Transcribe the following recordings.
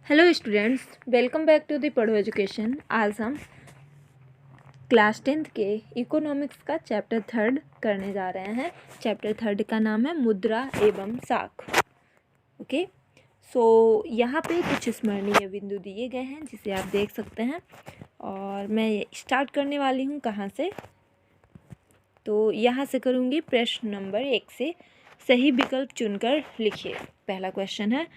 Hello students, welcome back to the Padho education. आज हम class 10th के इकोनॉमिक्स का चैप्टर 3 करने जा रहे हैं। चैप्टर 3 का नाम है मुद्रा एवं साख। ओके, सो यहाँ पे कुछ स्मरणीय बिंदु दिए गए हैं जिसे आप देख सकते हैं और मैं स्टार्ट करने वाली हूँ कहाँ से, तो यहाँ से करूँगी। प्रश्न नंबर 1 से सही विकल्प चुनकर लिखिए। पहला क्वेश्चन है,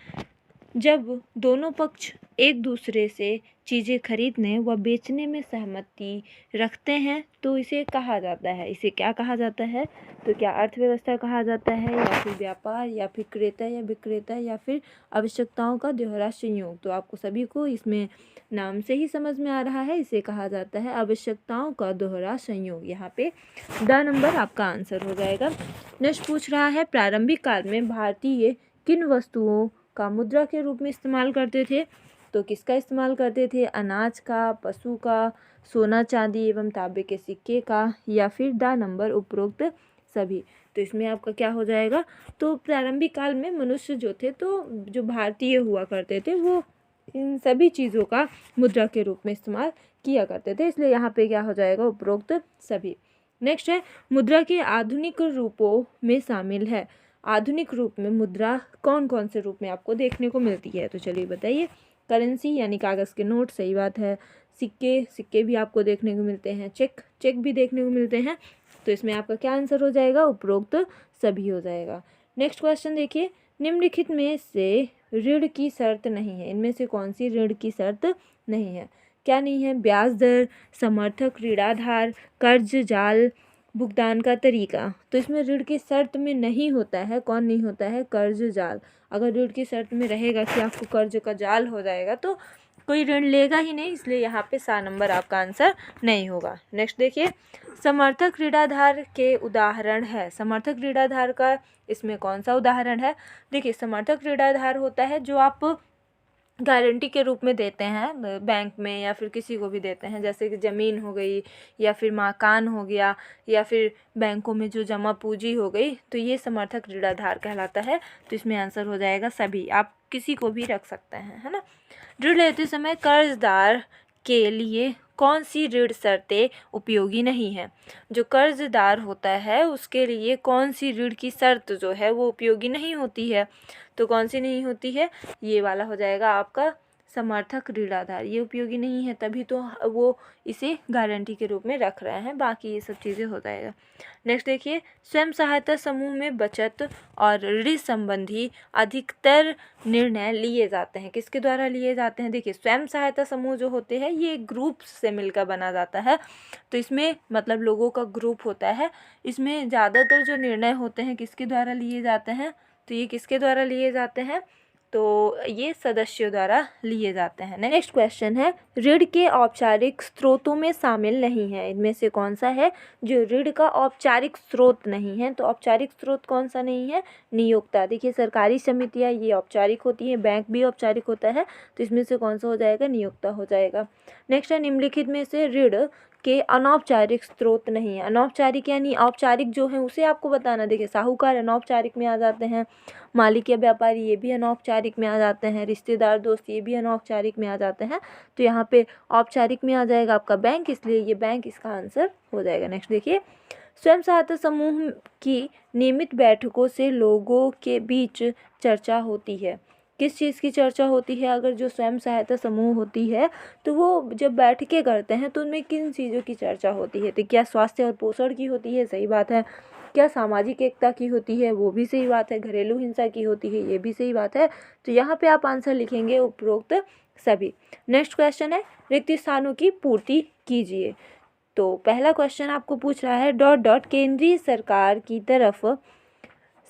जब दोनों पक्ष एक दूसरे से चीज़ें खरीदने व बेचने में सहमति रखते हैं तो इसे कहा जाता है। इसे क्या कहा जाता है? तो क्या अर्थव्यवस्था कहा जाता है, या फिर व्यापार, या फिर क्रेता या विक्रेता, या फिर आवश्यकताओं का दोहरा संयोग? तो आपको सभी को इसमें नाम से ही समझ में आ रहा है, इसे कहा जाता है आवश्यकताओं का दोहरा संयोग। यहाँ पे द नंबर आपका आंसर हो जाएगा। नेक्स्ट पूछ रहा है, प्रारंभिक काल में भारतीय किन वस्तुओं का मुद्रा के रूप में इस्तेमाल करते थे? तो किसका इस्तेमाल करते थे? अनाज का, पशु का, सोना चांदी एवं तांबे के सिक्के का, या फिर द नंबर उपरोक्त सभी? तो इसमें आपका क्या हो जाएगा? तो प्रारंभिक काल में मनुष्य जो थे, तो जो भारतीय हुआ करते थे, वो इन सभी चीज़ों का मुद्रा के रूप में इस्तेमाल किया करते थे, इसलिए यहाँ पे क्या हो जाएगा? उपरोक्त सभी। नेक्स्ट है, मुद्रा के आधुनिक रूपों में शामिल है। आधुनिक रूप में मुद्रा कौन कौन से रूप में आपको देखने को मिलती है? तो चलिए बताइए। करेंसी यानी कागज़ के नोट, सही बात है। सिक्के भी आपको देखने को मिलते हैं। चेक भी देखने को मिलते हैं। तो इसमें आपका क्या आंसर हो जाएगा? उपरोक्त सभी हो जाएगा। नेक्स्ट क्वेश्चन देखिए, निम्नलिखित में से ऋण की शर्त नहीं है। इनमें से कौन सी ऋण की शर्त नहीं है? क्या नहीं है? ब्याज दर, समर्थक ऋणाधार, कर्ज जाल, भुगतान का तरीका। तो इसमें ऋण की शर्त में नहीं होता है, कौन नहीं होता है? कर्ज जाल। अगर ऋण की शर्त में रहेगा कि आपको कर्ज का जाल हो जाएगा तो कोई ऋण लेगा ही नहीं, इसलिए यहाँ पे 7 नंबर आपका आंसर नहीं होगा। नेक्स्ट देखिए, समर्थक ऋणाधार के उदाहरण है। समर्थक ऋणाधार का इसमें कौन सा उदाहरण है? देखिए, समर्थक ऋणाधार होता है जो आप गारंटी के रूप में देते हैं बैंक में, या फिर किसी को भी देते हैं, जैसे कि ज़मीन हो गई, या फिर मकान हो गया, या फिर बैंकों में जो जमा पूंजी हो गई, तो ये समर्थक ऋणाधार कहलाता है। तो इसमें आंसर हो जाएगा सभी। आप किसी को भी रख सकते हैं, है ना। ऋण लेते समय कर्जदार के लिए कौन सी ऋण शर्तें उपयोगी नहीं है? जो कर्जदार होता है उसके लिए कौन सी ऋण की शर्त जो है वो उपयोगी नहीं होती है? तो कौन सी नहीं होती है? ये वाला हो जाएगा आपका समर्थक ऋणाधार। ये उपयोगी नहीं है, तभी तो वो इसे गारंटी के रूप में रख रहे हैं। बाकी ये सब चीज़ें हो जाएगा। नेक्स्ट देखिए, स्वयं सहायता समूह में बचत और ऋण संबंधी अधिकतर निर्णय लिए जाते हैं। किसके द्वारा लिए जाते हैं? देखिए, स्वयं सहायता समूह जो होते हैं ये ग्रुप से मिलकर बना जाता है। तो इसमें मतलब लोगों का ग्रुप होता है। इसमें ज़्यादातर जो निर्णय होते हैं किसके द्वारा लिए जाते हैं? तो ये किसके द्वारा लिए जाते हैं? तो ये सदस्यों द्वारा लिए जाते हैं। नेक्स्ट क्वेश्चन है, ऋण के औपचारिक स्रोतों में शामिल नहीं है। इनमें से कौन सा है जो ऋण का औपचारिक स्रोत नहीं है? तो औपचारिक स्रोत कौन सा नहीं है? नियोक्ता। देखिए, सरकारी समितियां ये औपचारिक होती हैं, बैंक भी औपचारिक होता है, तो इसमें से कौन सा हो जाएगा? नियोक्ता हो जाएगा। नेक्स्ट है, निम्नलिखित में से ऋण के अनौपचारिक स्रोत नहीं है। अनौपचारिक यानी औपचारिक जो है उसे आपको बताना। देखिए, साहूकार अनौपचारिक में आ जाते हैं, मालिक या व्यापारी ये भी अनौपचारिक में आ जाते हैं, रिश्तेदार दोस्त ये भी अनौपचारिक में आ जाते हैं। तो यहाँ पे औपचारिक में आ जाएगा आपका बैंक, इसलिए ये बैंक इसका आंसर हो जाएगा। नेक्स्ट देखिए, स्वयं सहायता समूह की नियमित बैठकों से लोगों के बीच चर्चा होती है। किस चीज़ की चर्चा होती है? अगर जो स्वयं सहायता समूह होती है तो वो जब बैठकें करते हैं तो उनमें किन चीज़ों की चर्चा होती है? तो क्या स्वास्थ्य और पोषण की होती है? सही बात है। क्या सामाजिक एकता की होती है? वो भी सही बात है। घरेलू हिंसा की होती है? ये भी सही बात है। तो यहाँ पे आप आंसर लिखेंगे उपरोक्त सभी। नेक्स्ट क्वेश्चन है, रिक्त स्थानों की पूर्ति कीजिए। तो पहला क्वेश्चन आपको पूछ रहा है, डॉट डॉट केंद्रीय सरकार की तरफ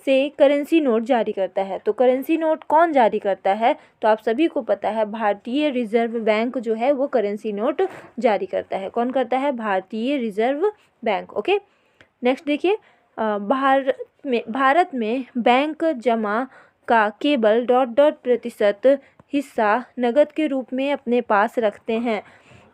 से करेंसी नोट जारी करता है। तो करेंसी नोट कौन जारी करता है? तो आप सभी को पता है, भारतीय रिजर्व बैंक जो है वो करेंसी नोट जारी करता है। कौन करता है? भारतीय रिजर्व बैंक। ओके, नेक्स्ट देखिए, भारत में बैंक जमा का केवल डॉट डॉट प्रतिशत हिस्सा नगद के रूप में अपने पास रखते हैं।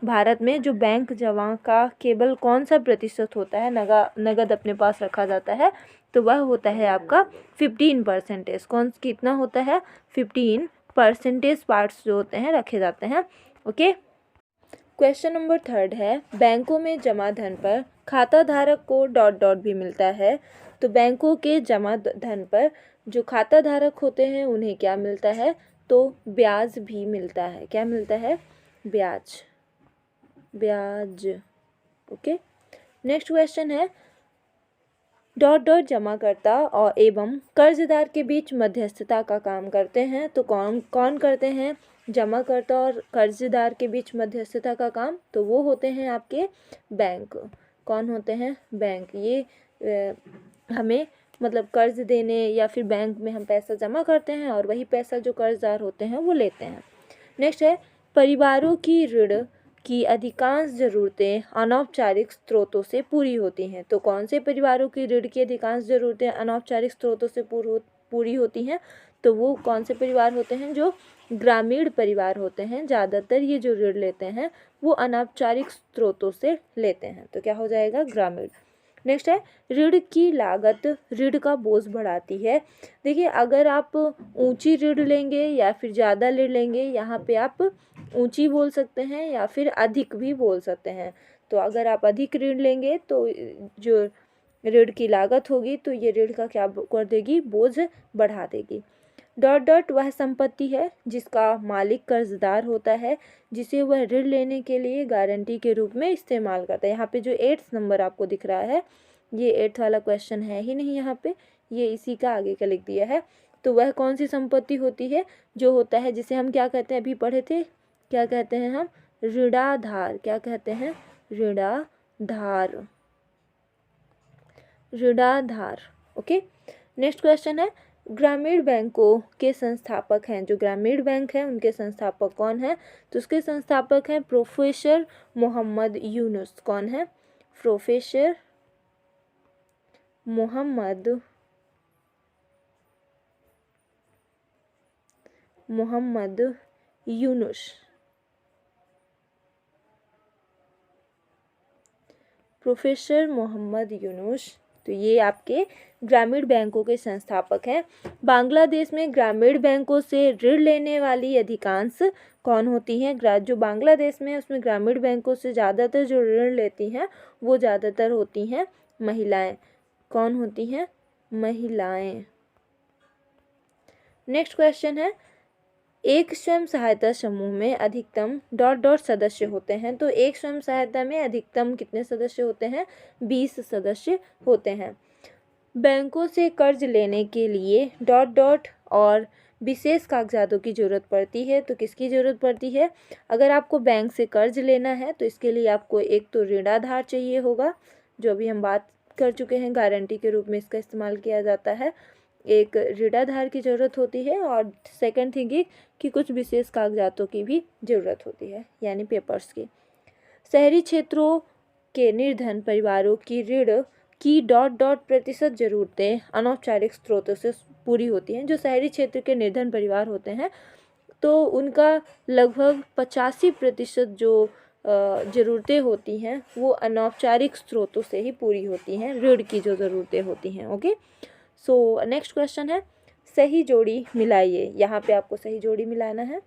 भारत में जो बैंक जमा का केवल कौन सा प्रतिशत होता है नगद अपने पास रखा जाता है? तो वह होता है आपका 15%। कौन कितना होता है? 15 परसेंटेज पार्ट्स जो होते हैं रखे जाते हैं। ओके। क्वेश्चन नंबर 3 है, बैंकों में जमा धन पर खाता धारक को डॉट डॉट भी मिलता है। तो बैंकों के जमा धन पर जो खाता धारक होते हैं उन्हें क्या मिलता है? तो ब्याज भी मिलता है। क्या मिलता है? ब्याज। ब्याज। ओके। नेक्स्ट क्वेश्चन है, डॉट डॉट जमाकर्ता और एवं कर्जदार के बीच मध्यस्थता का काम करते हैं। तो कौन कौन करते हैं जमाकर्ता और कर्जदार के बीच मध्यस्थता का काम? तो वो होते हैं आपके बैंक। कौन होते हैं? बैंक। ये हमें मतलब कर्ज देने या फिर बैंक में हम पैसा जमा करते हैं और वही पैसा जो कर्जदार होते हैं वो लेते हैं। नेक्स्ट है, परिवारों की ऋण की अधिकांश ज़रूरतें अनौपचारिक स्रोतों से पूरी होती हैं। तो कौन से परिवारों की ऋण की अधिकांश ज़रूरतें अनौपचारिक स्रोतों से पूरी होती हैं? तो वो कौन से परिवार होते हैं? जो ग्रामीण परिवार होते हैं। ज़्यादातर ये जो ऋण लेते हैं वो अनौपचारिक स्रोतों से लेते हैं। तो क्या हो जाएगा? ग्रामीण। नेक्स्ट है, ऋण की लागत ऋण का बोझ बढ़ाती है। देखिए, अगर आप ऊंची ऋण लेंगे या फिर ज़्यादा ऋण लेंगे, यहाँ पे आप ऊंची बोल सकते हैं या फिर अधिक भी बोल सकते हैं। तो अगर आप अधिक ऋण लेंगे तो जो ऋण की लागत होगी तो ये ऋण का क्या कर देगी? बोझ बढ़ा देगी। डॉट डॉट वह संपत्ति है जिसका मालिक कर्जदार होता है, जिसे वह ऋण लेने के लिए गारंटी के रूप में इस्तेमाल करता है। यहाँ पे जो 8th नंबर आपको दिख रहा है, ये 8th वाला क्वेश्चन है ही नहीं यहाँ पे, ये इसी का आगे का लिख दिया है। तो वह कौन सी संपत्ति होती है? जो होता है जिसे हम क्या कहते हैं, अभी पढ़े थे, क्या कहते हैं हम? ऋणाधार। क्या कहते हैं? ऋणाधार। ऋणाधार। ओके। नेक्स्ट क्वेश्चन है, ग्रामीण बैंकों के संस्थापक हैं। जो ग्रामीण बैंक हैं उनके संस्थापक कौन हैं? तो उसके संस्थापक हैं प्रोफेसर मोहम्मद यूनुस। कौन है? प्रोफेसर मोहम्मद यूनुस। प्रोफेसर मोहम्मद यूनुस। तो ये आपके ग्रामीण बैंकों के संस्थापक हैं। बांग्लादेश में ग्रामीण बैंकों से ऋण लेने वाली अधिकांश कौन होती हैं? जो बांग्लादेश में उसमें ग्रामीण बैंकों से ज़्यादातर जो ऋण लेती हैं वो ज़्यादातर होती हैं महिलाएं। कौन होती हैं? महिलाएं। नेक्स्ट क्वेश्चन है, एक स्वयं सहायता समूह में अधिकतम डॉट डॉट सदस्य होते हैं। तो एक स्वयं सहायता में अधिकतम कितने सदस्य होते हैं? 20 सदस्य होते हैं। बैंकों से कर्ज लेने के लिए डॉट डॉट और विशेष कागजातों की ज़रूरत पड़ती है। तो किसकी ज़रूरत पड़ती है? अगर आपको बैंक से कर्ज लेना है तो इसके लिए आपको एक तो ऋणाधार चाहिए होगा, जो अभी हम बात कर चुके हैं, गारंटी के रूप में इसका इस्तेमाल किया जाता है। एक ऋणाधार की ज़रूरत होती है और सेकंड थिंग कि कुछ विशेष कागजातों की भी ज़रूरत होती है, यानी पेपर्स की। शहरी क्षेत्रों के निर्धन परिवारों की ऋण की डॉट डॉट प्रतिशत ज़रूरतें अनौपचारिक स्रोतों से पूरी होती हैं। जो शहरी क्षेत्र के निर्धन परिवार होते हैं तो उनका लगभग 85% जो ज़रूरतें होती हैं वो अनौपचारिक स्रोतों से ही पूरी होती हैं, ऋण की जो ज़रूरतें होती हैं। ओके। सो नेक्स्ट क्वेश्चन है, सही जोड़ी मिलाइए। यहाँ पे आपको सही जोड़ी मिलाना है।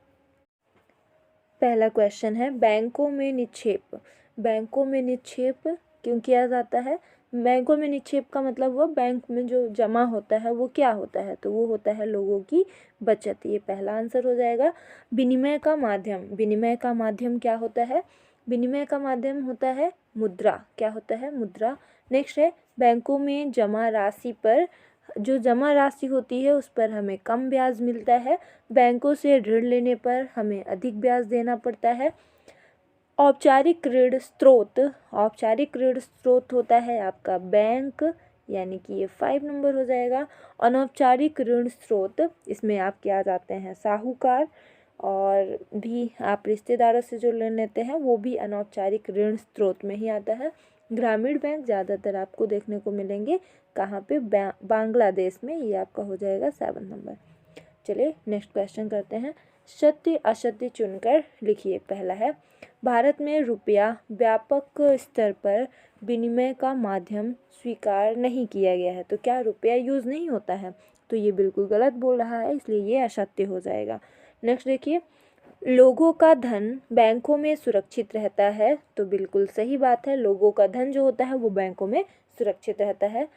पहला क्वेश्चन है, बैंकों में निक्षेप। बैंकों में निक्षेप क्यों किया जाता है? बैंकों में निक्षेप का मतलब हुआ बैंक में जो जमा होता है वो क्या होता है? तो वो होता है लोगों की बचत। ये पहला आंसर हो जाएगा। विनिमय का माध्यम। विनिमय का माध्यम क्या होता है? विनिमय का माध्यम होता है मुद्रा। क्या होता है? मुद्रा। नेक्स्ट है, बैंकों में जमा राशि पर जो जमा राशि होती है उस पर हमें कम ब्याज मिलता है। बैंकों से ऋण लेने पर हमें अधिक ब्याज देना पड़ता है। औपचारिक ऋण स्रोत। औपचारिक ऋण स्रोत होता है आपका बैंक, यानी कि ये 5 नंबर हो जाएगा। अनौपचारिक ऋण स्रोत, इसमें आप क्या जाते हैं? साहूकार, और भी आप रिश्तेदारों से जो ऋण लेते हैं वो भी अनौपचारिक ऋण स्रोत में ही आता है। ग्रामीण बैंक ज़्यादातर आपको देखने को मिलेंगे कहाँ पे? बांग्लादेश में। ये आपका हो जाएगा 7 नंबर। चलिए नेक्स्ट क्वेश्चन करते हैं। सत्य असत्य चुनकर लिखिए। पहला है, भारत में रुपया व्यापक स्तर पर विनिमय का माध्यम स्वीकार नहीं किया गया है। तो क्या रुपया यूज़ नहीं होता है? तो ये बिल्कुल गलत बोल रहा है, इसलिए ये असत्य हो जाएगा। नेक्स्ट देखिए, लोगों का धन बैंकों में सुरक्षित रहता है, तो बिल्कुल सही बात है, लोगों का धन जो होता है वो बैंकों में सुरक्षित रहता है।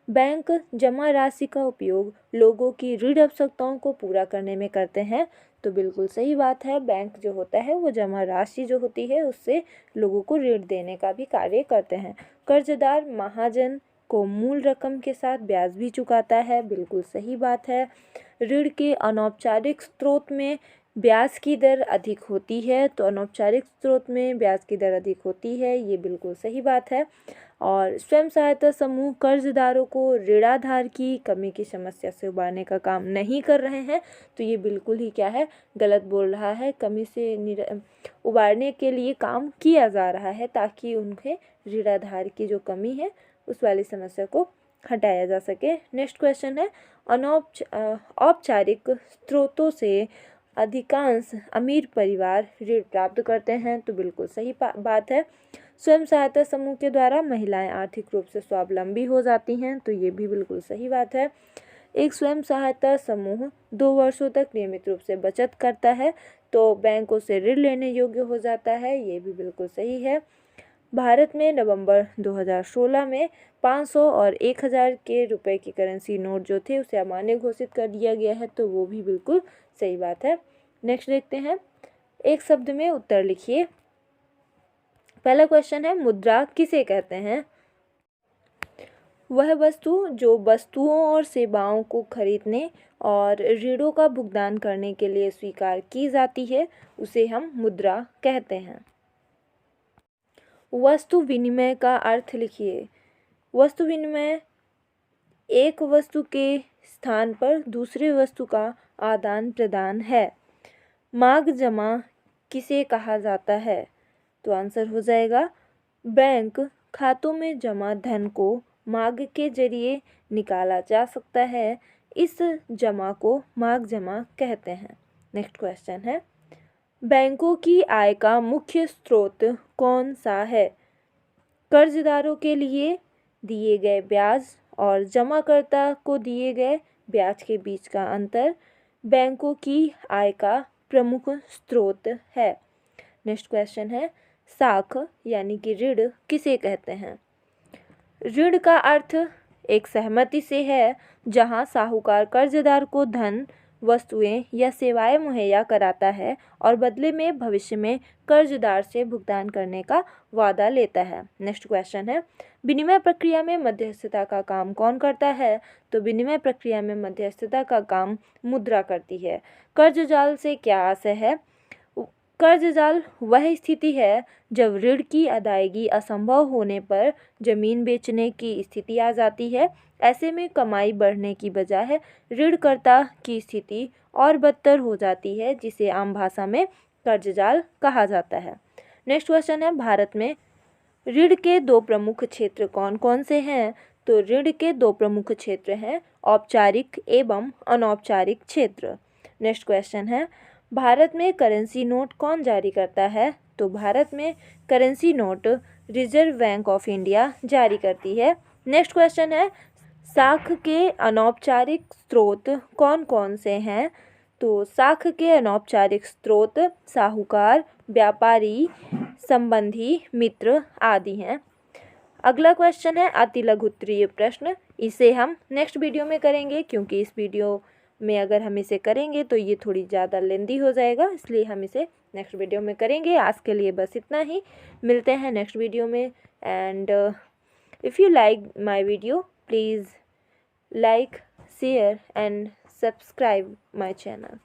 बैंक जमा राशि का उपयोग लोगों की ऋण आवश्यकताओं को पूरा करने में करते हैं, तो बिल्कुल सही बात है, बैंक जो होता है वो जमा राशि जो होती है उससे लोगों को ऋण देने का भी कार्य करते हैं। कर्जदार महाजन को मूल रकम के साथ ब्याज भी चुकाता है, बिल्कुल सही बात है। ऋण के अनौपचारिक स्रोत में ब्याज की दर अधिक होती है, तो अनौपचारिक स्रोत में ब्याज की दर अधिक होती है, ये बिल्कुल सही बात है। और स्वयं सहायता समूह कर्जदारों को ऋणाधार की कमी की समस्या से उबारने का काम नहीं कर रहे हैं, तो ये बिल्कुल ही क्या है, गलत बोल रहा है। कमी से उबारने के लिए काम किया जा रहा है ताकि उनके ऋणाधार की जो कमी है उस वाली समस्या को हटाया जा सके। नेक्स्ट क्वेश्चन है, औपचारिक स्रोतों से अधिकांश अमीर परिवार ऋण प्राप्त करते हैं, तो बिल्कुल सही बात है। स्वयं सहायता समूह के द्वारा महिलाएं आर्थिक रूप से स्वावलंबी हो जाती हैं, तो ये भी बिल्कुल सही बात है। एक स्वयं सहायता समूह 2 वर्षों तक नियमित रूप से बचत करता है, तो बैंकों से ऋण लेने योग्य हो जाता है, ये भी बिल्कुल सही है। भारत में नवंबर 2016 में 500 और 1000 के रुपए की करेंसी नोट जो थे उसे अमान्य घोषित कर दिया गया है, तो वो भी बिल्कुल सही बात है। नेक्स्ट देखते हैं, एक शब्द में उत्तर लिखिए। पहला क्वेश्चन है, मुद्रा किसे कहते हैं? वह वस्तु जो वस्तुओं और सेवाओं को खरीदने और ऋणों का भुगतान करने के लिए स्वीकार की जाती है उसे हम मुद्रा कहते हैं। वस्तु विनिमय का अर्थ लिखिए। वस्तु विनिमय एक वस्तु के स्थान पर दूसरे वस्तु का आदान प्रदान है। मांग जमा किसे कहा जाता है? तो आंसर हो जाएगा, बैंक खातों में जमा धन को मांग के जरिए निकाला जा सकता है, इस जमा को मांग जमा कहते हैं। नेक्स्ट क्वेश्चन है, बैंकों की आय का मुख्य स्रोत कौन सा है? कर्जदारों के लिए दिए गए ब्याज और जमाकर्ता को दिए गए ब्याज के बीच का अंतर बैंकों की आय का प्रमुख स्रोत है। नेक्स्ट क्वेश्चन है, साख यानी कि ऋण किसे कहते हैं? ऋण का अर्थ एक सहमति से है जहां साहूकार कर्जदार को धन, वस्तुएं या सेवाएं मुहैया कराता है और बदले में भविष्य में कर्जदार से भुगतान करने का वादा लेता है। नेक्स्ट क्वेश्चन है, विनिमय प्रक्रिया में मध्यस्थता का काम कौन करता है? तो विनिमय प्रक्रिया में मध्यस्थता का काम मुद्रा करती है। कर्ज जाल से क्या आशय है? कर्ज जाल वह स्थिति है जब ऋण की अदायगी असंभव होने पर जमीन बेचने की स्थिति आ जाती है। ऐसे में कमाई बढ़ने की बजाय ऋणकर्ता की स्थिति और बदतर हो जाती है, जिसे आम भाषा में कर्ज जाल कहा जाता है। नेक्स्ट क्वेश्चन है, भारत में ऋण के 2 प्रमुख क्षेत्र कौन कौन से हैं? तो ऋण के 2 प्रमुख क्षेत्र हैं औपचारिक एवं अनौपचारिक क्षेत्र। नेक्स्ट क्वेश्चन है, भारत में करेंसी नोट कौन जारी करता है? तो भारत में currency note reserve bank of India जारी करती है। नेक्स्ट क्वेश्चन है, साख के अनौपचारिक स्रोत कौन कौन से हैं? तो साख के अनौपचारिक स्रोत साहूकार, व्यापारी, संबंधी, मित्र आदि हैं। अगला क्वेश्चन है अति लघु उत्तरीय प्रश्न। इसे हम नेक्स्ट वीडियो में करेंगे, क्योंकि इस वीडियो में अगर हम इसे करेंगे तो ये थोड़ी ज़्यादा लेंदी हो जाएगा, इसलिए हम इसे नेक्स्ट वीडियो में करेंगे। आज के लिए बस इतना ही, मिलते हैं नेक्स्ट वीडियो में। And if you like my video, please like, share and subscribe my channel.